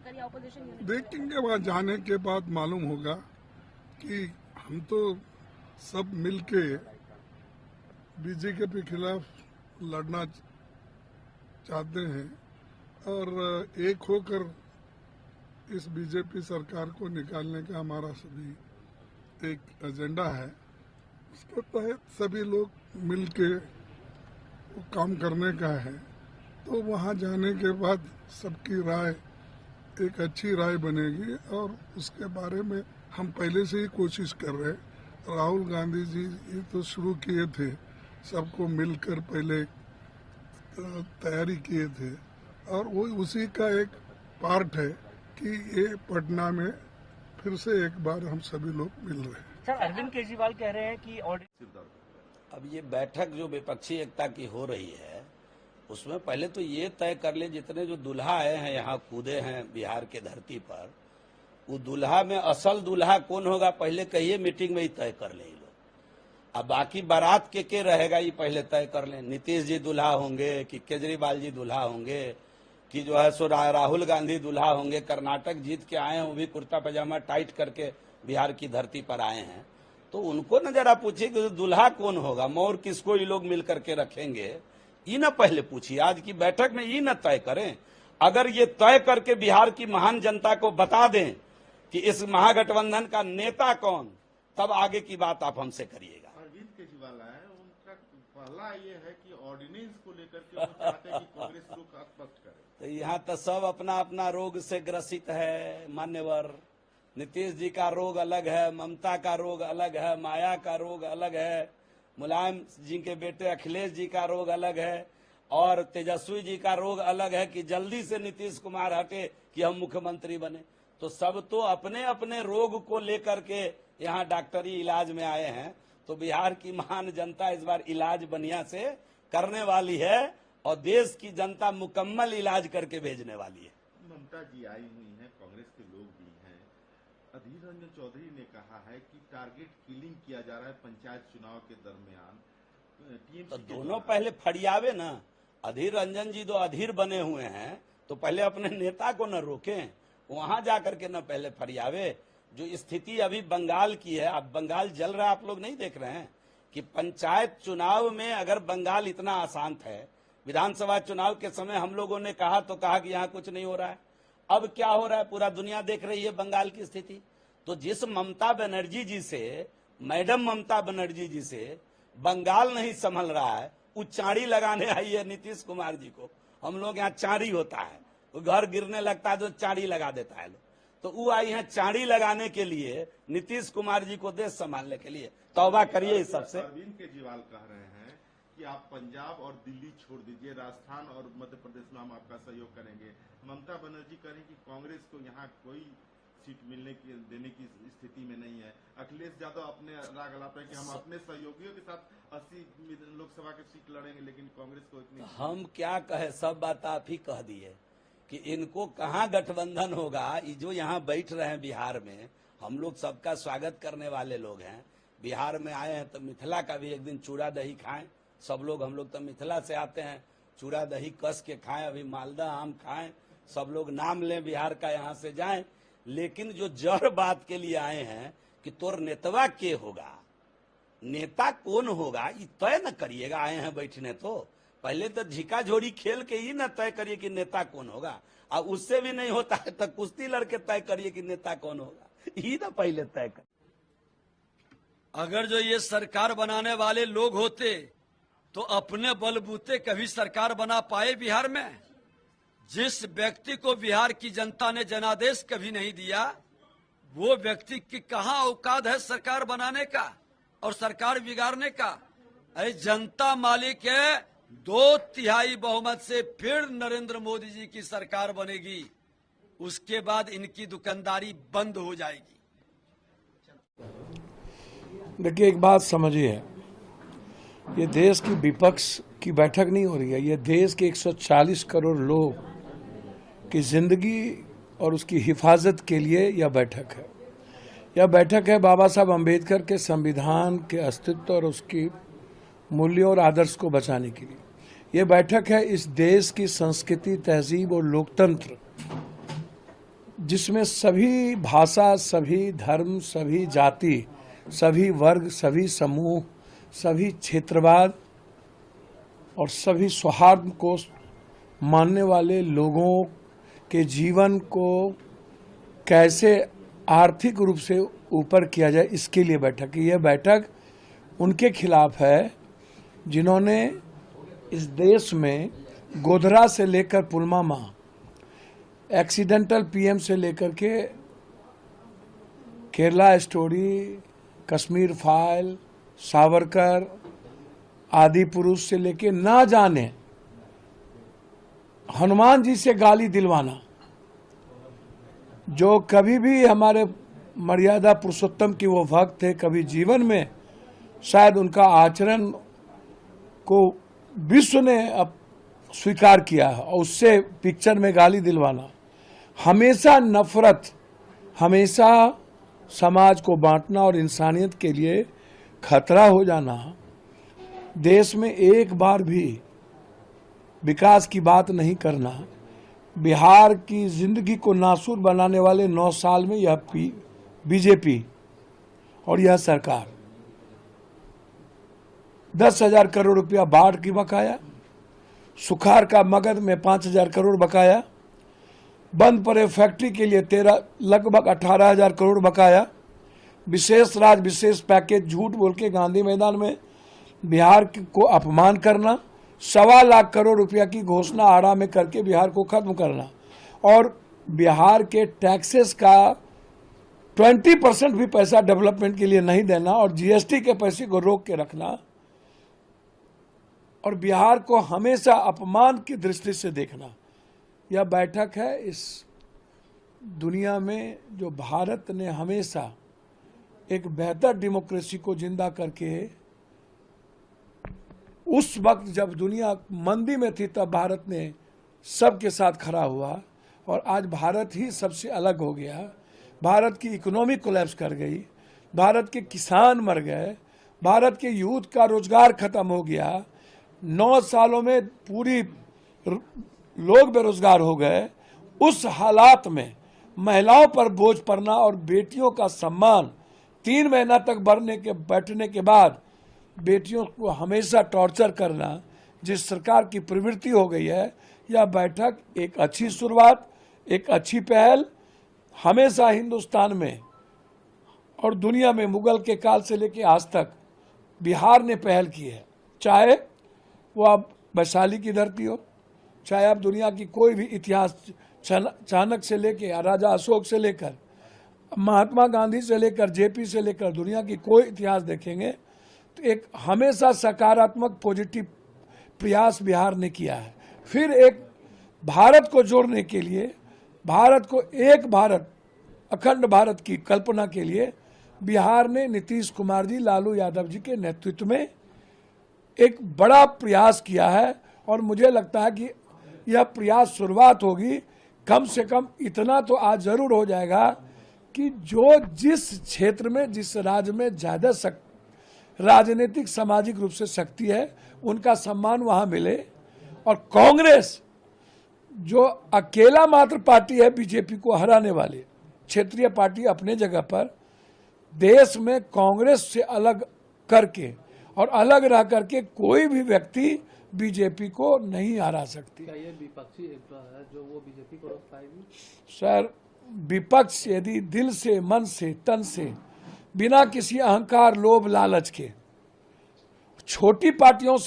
लेकर या opposition unit? देखेंगे, वहाँ जाने के बाद मालूम होगा कि हम तो सब मिलके बीजेपी के खिलाफ लड़ना चाहते हैं और एक होकर इस बीजेपी सरकार को निकालने का हमारा सभी एक एजेंडा है। उसके तहत सभी लोग मिलके काम करने का है। तो वहाँ जाने के बाद सबकी राय एक अच्छी राय बनेगी और उसके बारे में हम पहले से ही कोशिश कर रहे हैं। राहुल गांधी जी ये तो शुरू किए थे, सबको मिलकर पहले तैयारी किए थे और वो उसी का एक पार्ट है कि ये पटना में फिर से एक बार हम सभी लोग मिल रहे हैं। सर, अरविंद केजरीवाल कह रहे हैं कि अब ये बैठक जो विपक्षी एकता की हो रही है उसमें पहले तो ये तय कर ले, जितने जो दुल्हा आए हैं यहाँ कूदे हैं बिहार के धरती पर, वो दुल्हा में असल दुल्हा कौन होगा पहले कहिए, मीटिंग में ही तय कर ले लोग। अब बाकी बारात के रहेगा ये पहले तय कर लें। नीतीश जी दुल्हा होंगे कि केजरीवाल जी दुल्हा होंगे कि जो है सो राहुल गांधी दुल्हा होंगे। कर्नाटक जीत के आए हैं, वो भी कुर्ता पजामा टाइट करके बिहार की धरती पर आए हैं। तो उनको न जरा पूछिए कि दुल्हा कौन होगा, मोर किसको ये लोग मिल करके रखेंगे, ये न पहले पूछिए। आज की बैठक में ये न तय करें। अगर ये तय करके बिहार की महान जनता को बता दें कि इस महागठबंधन का नेता कौन, तब आगे की बात आप हमसे करिएगा। अरविंद केजरीवाल है, उनका पहला ये है कि ऑर्डिनेंस को लेकर के वो चाहते हैं कि कांग्रेस रुख स्पष्ट करे। तो यहाँ तो सब अपना अपना रोग से ग्रसित है मान्यवर। नीतीश जी का रोग अलग है, ममता का रोग अलग है, माया का रोग अलग है, मुलायम जी के बेटे अखिलेश जी का रोग अलग है और तेजस्वी जी का रोग अलग है कि जल्दी से नीतीश कुमार हटे कि हम मुख्यमंत्री बने। तो सब तो अपने अपने रोग को लेकर के यहाँ डॉक्टरी इलाज में आए हैं। तो बिहार की महान जनता इस बार इलाज बढ़िया से करने वाली है और देश की जनता मुकम्मल इलाज करके भेजने वाली है। ममता जी आई हुई हैं, कांग्रेस के लोग भी हैं। अधीर रंजन चौधरी ने कहा है कि टारगेट किलिंग किया जा रहा है पंचायत चुनाव के दरमियान। तो दोनों पहले फरियावे ना। अधीर रंजन जी तो अधीर बने हुए हैं, तो पहले अपने नेता को न रोकें, वहां जाकर के न पहले फरियावे। जो स्थिति अभी बंगाल की है, अब बंगाल जल रहा है, आप लोग नहीं देख रहे हैं कि पंचायत चुनाव में अगर बंगाल इतना अशांत है। विधानसभा चुनाव के समय हम लोगों ने कहा कि यहाँ कुछ नहीं हो रहा है। अब क्या हो रहा है, पूरा दुनिया देख रही है बंगाल की स्थिति। तो जिस ममता बनर्जी जी से, मैडम ममता बनर्जी जी से बंगाल नहीं संभल रहा है, वो चाड़ी लगाने आई है नीतीश कुमार जी को। हम लोग यहाँ चाड़ी होता है, वो घर गिरने लगता है तो चाड़ी लगा देता है लोग। तो वो आई है चाड़ी लगाने के लिए, नीतीश कुमार जी को देश संभालने के लिए। तौबा करिए इस सबसे। अरविंद केजरीवाल कह रहे हैं कि आप पंजाब और दिल्ली छोड़ दीजिए, राजस्थान और मध्य प्रदेश में हम आपका सहयोग करेंगे। ममता बनर्जी कह रही कि कांग्रेस को यहाँ कोई सीट देने की स्थिति में नहीं है। अखिलेश यादव अपने राग अलाप है कि हम अपने सहयोगियों के साथ 80 लोकसभा की सीट लड़ेंगे, लेकिन कांग्रेस को इतनी। हम क्या कहे, सब बात आप ही कह दिए कि इनको कहाँ गठबंधन होगा। ये जो यहाँ बैठ रहे हैं बिहार में, हम लोग सबका स्वागत करने वाले लोग हैं। बिहार में आए हैं तो मिथिला का भी एक दिन चूड़ा दही खाएं। सब लोग, हम लोग तो मिथिला से आते हैं, चूड़ा दही कस के खाएं, अभी मालदा आम खाएं, सब लोग नाम लें बिहार का, यहाँ से जाएं। लेकिन जो जड़ बात के लिए आए हैं कि तोर नेतवा के होगा, नेता कौन होगा, ये तय न करिएगा। आए हैं बैठने तो पहले तो झिका झोड़ी खेल के ही न तय करिए कि नेता कौन होगा। और उससे भी नहीं होता है तो कुश्ती लड़के तय करिए कि नेता कौन होगा, ये ना पहले तय कर। अगर जो ये सरकार बनाने वाले लोग होते तो अपने बलबूते कभी सरकार बना पाए बिहार में? जिस व्यक्ति को बिहार की जनता ने जनादेश कभी नहीं दिया, वो व्यक्ति की कहां औकात है सरकार बनाने का और सरकार बिगाड़ने का? अरे जनता मालिक है, 2/3 बहुमत से फिर नरेंद्र मोदी जी की सरकार बनेगी, उसके बाद इनकी दुकानदारी बंद हो जाएगी। देखिए, एक बात समझिए, ये देश की विपक्ष की बैठक नहीं हो रही है, ये देश के 140 करोड़ लोग की जिंदगी और उसकी हिफाजत के लिए यह बैठक है। यह बैठक है बाबा साहब अम्बेडकर के संविधान के अस्तित्व और उसकी मूल्यों और आदर्श को बचाने के लिए। यह बैठक है इस देश की संस्कृति, तहजीब और लोकतंत्र जिसमें सभी भाषा, सभी धर्म, सभी जाति, सभी वर्ग, सभी समूह, सभी क्षेत्रवाद और सभी सौहार्द को मानने वाले लोगों के जीवन को कैसे आर्थिक रूप से ऊपर किया जाए, इसके लिए बैठक है। यह बैठक उनके खिलाफ है जिन्होंने इस देश में गोधरा से लेकर पुलवामा, एक्सीडेंटल पीएम से लेकर के केरला स्टोरी, कश्मीर फाइल, सावरकर, आदि पुरुष से लेके ना जाने हनुमान जी से गाली दिलवाना, जो कभी भी हमारे मर्यादा पुरुषोत्तम की वो भक्त थे, कभी जीवन में शायद उनका आचरण को विश्व ने अब स्वीकार किया है, और उससे पिक्चर में गाली दिलवाना, हमेशा नफरत, हमेशा समाज को बांटना और इंसानियत के लिए खतरा हो जाना, देश में एक बार भी विकास की बात नहीं करना, बिहार की जिंदगी को नासूर बनाने वाले 9 साल में यह बीजेपी और यह सरकार 10,000 करोड़ रुपया बाढ़ की बकाया, सुखाड़ का मगध में 5,000 करोड़ बकाया, बंद पड़े फैक्ट्री के लिए लगभग 18,000 करोड़ बकाया, विशेष राज्य विशेष पैकेज झूठ बोल के गांधी मैदान में बिहार को अपमान करना, 1.25 लाख करोड़ रुपया की घोषणा आड़ा में करके बिहार को खत्म करना, और बिहार के टैक्सेस का 20% भी पैसा डेवलपमेंट के लिए नहीं देना, और जीएसटी के पैसे को रोक के रखना, और बिहार को हमेशा अपमान की दृष्टि से देखना। यह बैठक है इस दुनिया में जो भारत ने हमेशा एक बेहतर डेमोक्रेसी को जिंदा करके, उस वक्त जब दुनिया मंदी में थी तब भारत ने सबके साथ खड़ा हुआ, और आज भारत ही सबसे अलग हो गया। भारत की इकोनॉमी कोलैप्स कर गई, भारत के किसान मर गए, भारत के यूथ का रोजगार खत्म हो गया, 9 सालों में पूरी लोग बेरोजगार हो गए। उस हालात में महिलाओं पर बोझ पड़ना और बेटियों का सम्मान 3 महीना तक बैठने के बाद बेटियों को हमेशा टॉर्चर करना, जिस सरकार की प्रवृत्ति हो गई है, यह बैठक एक अच्छी शुरुआत, एक अच्छी पहल हमेशा हिंदुस्तान में और दुनिया में मुगल के काल से लेकर आज तक बिहार ने पहल की है। चाहे वो अब वैशाली की धरती हो, चाहे अब दुनिया की कोई भी इतिहास, चाणक्य से लेकर राजा अशोक से लेकर महात्मा गांधी से लेकर जेपी से लेकर दुनिया की कोई इतिहास देखेंगे तो एक हमेशा सकारात्मक पॉजिटिव प्रयास बिहार ने किया है। फिर एक भारत को जोड़ने के लिए, भारत को एक भारत, अखंड भारत की कल्पना के लिए बिहार ने नीतीश कुमार जी, लालू यादव जी के नेतृत्व में एक बड़ा प्रयास किया है, और मुझे लगता है कि यह प्रयास शुरुआत होगी। कम से कम इतना तो आज जरूर हो जाएगा कि जो जिस क्षेत्र में, जिस राज्य में ज्यादा राजनीतिक सामाजिक रूप से शक्ति है, उनका सम्मान वहां मिले, और कांग्रेस जो अकेला मात्र पार्टी है बीजेपी को हराने वाली क्षेत्रीय पार्टी, अपने जगह पर देश में कांग्रेस से अलग करके और अलग रह करके कोई भी व्यक्ति बीजेपी को नहीं हरा सकती। क्या ये विपक्षी एक है जो वो बीजेपी को रोक पाएगी? सर, विपक्ष यदि दिल से, मन से, तन से, बिना किसी अहंकार, लोभ, लालच के छोटी पार्टियों से